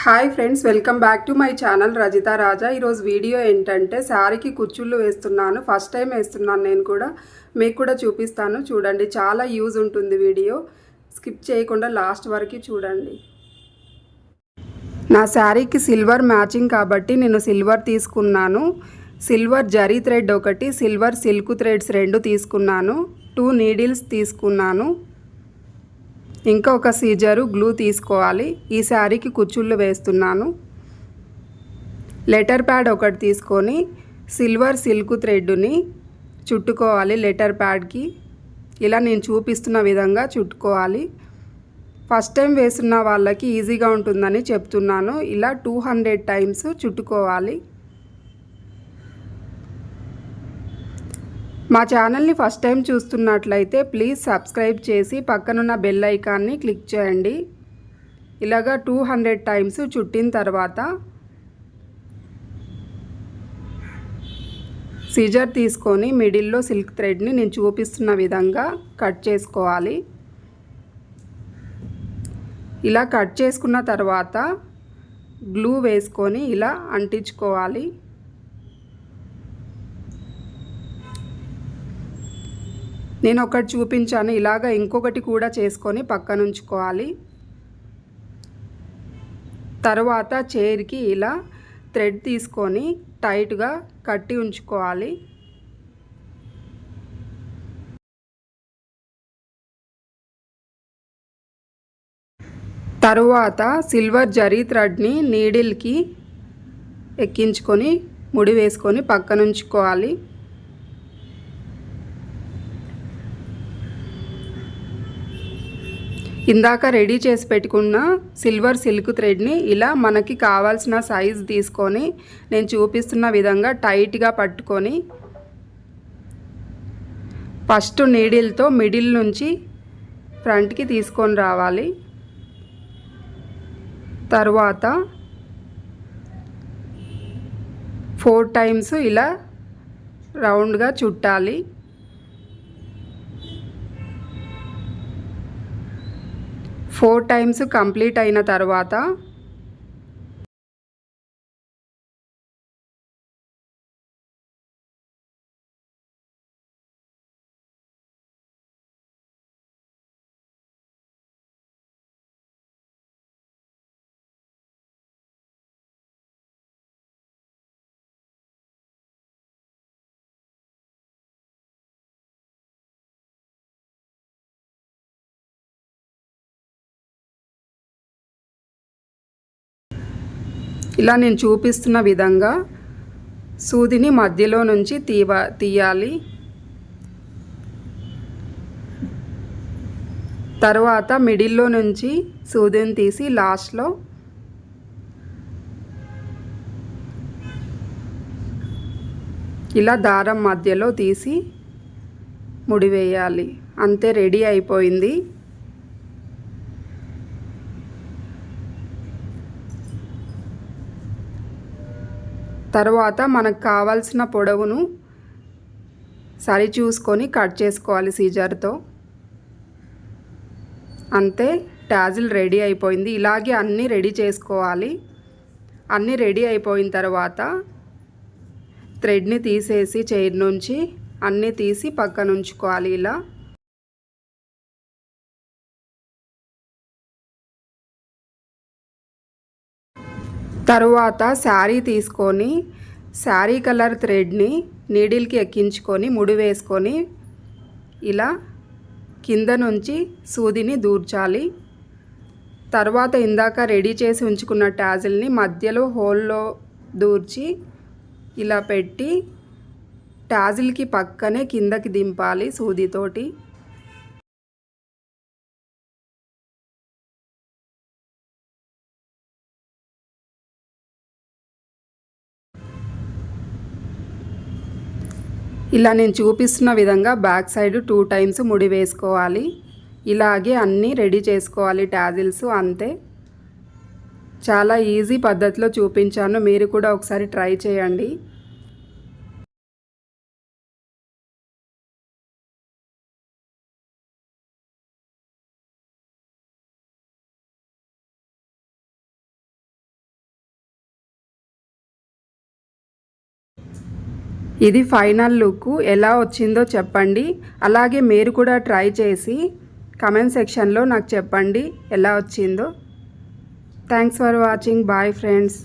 Hi friends, welcome back to my channel Rajitha Raja. ఈరోజు video ఏంటంటే శారీకి కుచ్చుళ్ళు వేస్తున్నాను. ఫస్ట్ టైం వేస్తున్నాను నేను కూడా. మీకు కూడా చూపిస్తాను చూడండి. చాలా యూజ్ ఉంటుంది వీడియో. స్కిప్ చేయకుండా లాస్ట్ వరకు చూడండి. నా శారీకి సిల్వర్ మ్యాచింగ్ కాబట్టి నేను సిల్వర్ తీసుకున్నాను. సిల్వర్ జరీ థ్రెడ్ ఒకటి, సిల్వర్ సిల్క్ థ్రెడ్స్ 2 తీసుకున్నాను. 2 నీడిల్స్ తీసుకున్నాను. ఇంకా ఒక సీజరు గ్లూ తీసుకోవాలి. ఈ శారీకి కుచ్చుళ్ళు వేస్తున్నాను. లెటర్ ప్యాడ్ ఒకటి తీసుకొని సిల్వర్ సిల్క్ థ్రెడ్ని చుట్టుకోవాలి. లెటర్ ప్యాడ్కి ఇలా నేను చూపిస్తున్న విధంగా చుట్టుకోవాలి. ఫస్ట్ టైం వేస్తున్న వాళ్ళకి ఈజీగా ఉంటుందని చెప్తున్నాను. ఇలా 200 టైమ్స్ చుట్టుకోవాలి. మా ఛానల్ని ఫస్ట్ టైం చూస్తున్నట్లయితే ప్లీజ్ సబ్స్క్రైబ్ చేసి పక్కనున్న బెల్ ఐకాన్ని క్లిక్ చేయండి. ఇలాగా 200 టైమ్స్ చుట్టిన తర్వాత సిజర్ తీసుకొని మిడిల్లో సిల్క్ థ్రెడ్ని నేను చూపిస్తున్న విధంగా కట్ చేసుకోవాలి. ఇలా కట్ చేసుకున్న తర్వాత గ్లూ వేసుకొని ఇలా అంటించుకోవాలి. నేను ఒకటి చూపించాను. ఇలాగ ఇంకొకటి కూడా చేసుకొని పక్కన ఉంచుకోవాలి. తర్వాత చైర్కి ఇలా థ్రెడ్ తీసుకొని టైట్గా కట్టి ఉంచుకోవాలి. తరువాత సిల్వర్ జరీ థ్రెడ్ని నీడిల్కి ఎక్కించుకొని ముడి వేసుకొని పక్కన ఉంచుకోవాలి. ఇందాక రెడీ చేసి పెట్టుకున్న సిల్వర్ సిల్క్ థ్రెడ్ని ఇలా మనకి కావాల్సిన సైజ్ తీసుకొని నేను చూపిస్తున్న విధంగా టైట్గా పట్టుకొని ఫస్ట్ నీడిల్తో మిడిల్ నుంచి ఫ్రంట్కి తీసుకొని రావాలి. తర్వాత 4 టైమ్స్ ఇలా రౌండ్గా చుట్టాలి. 4 టైమ్స్ కంప్లీట్ అయిన తర్వాత ఇలా నేను చూపిస్తున్న విధంగా సూదిని మధ్యలో నుంచి తీయాలి. తర్వాత మిడిల్లో నుంచి సూదిని తీసి లాస్ట్లో ఇలా దారం మధ్యలో తీసి ముడివేయాలి. అంతే, రెడీ అయిపోయింది. తర్వాత మనకు కావాల్సిన పొడవును సరి చూసుకొని కట్ చేసుకోవాలి సీజర్తో. అంతే, టాజిల్ రెడీ అయిపోయింది. ఇలాగే అన్నీ రెడీ చేసుకోవాలి. అన్నీ రెడీ అయిపోయిన తర్వాత థ్రెడ్ని తీసేసి చైర్ నుంచి అన్నీ తీసి పక్కన ఉంచుకోవాలి. ఇలా తరువాత శారీ తీసుకొని శారీ కలర్ థ్రెడ్ని నీడిల్కి ఎక్కించుకొని ముడి వేసుకొని ఇలా కింద నుంచి సూదిని దూర్చాలి. తర్వాత ఇందాక రెడీ చేసి ఉంచుకున్న టాజిల్ని మధ్యలో హోల్లో దూర్చి ఇలా పెట్టి టాజిల్కి పక్కనే కిందకి దింపాలి సూదితోటి. ఇలా నేను చూపిస్తున్న విధంగా బ్యాక్ సైడ్ 2 టైమ్స్ ముడి వేసుకోవాలి. ఇలాగే అన్నీ రెడీ చేసుకోవాలి టాజిల్స్. అంతే, చాలా ఈజీ పద్ధతిలో చూపించాను. మీరు కూడా ఒకసారి ట్రై చేయండి. ఇది ఫైనల్ లుక్. ఎలా వచ్చిందో చెప్పండి. అలాగే మీరు కూడా ట్రై చేసి కమెంట్ సెక్షన్లో నాకు చెప్పండి ఎలా వచ్చిందో. Thanks for watching. Bye friends.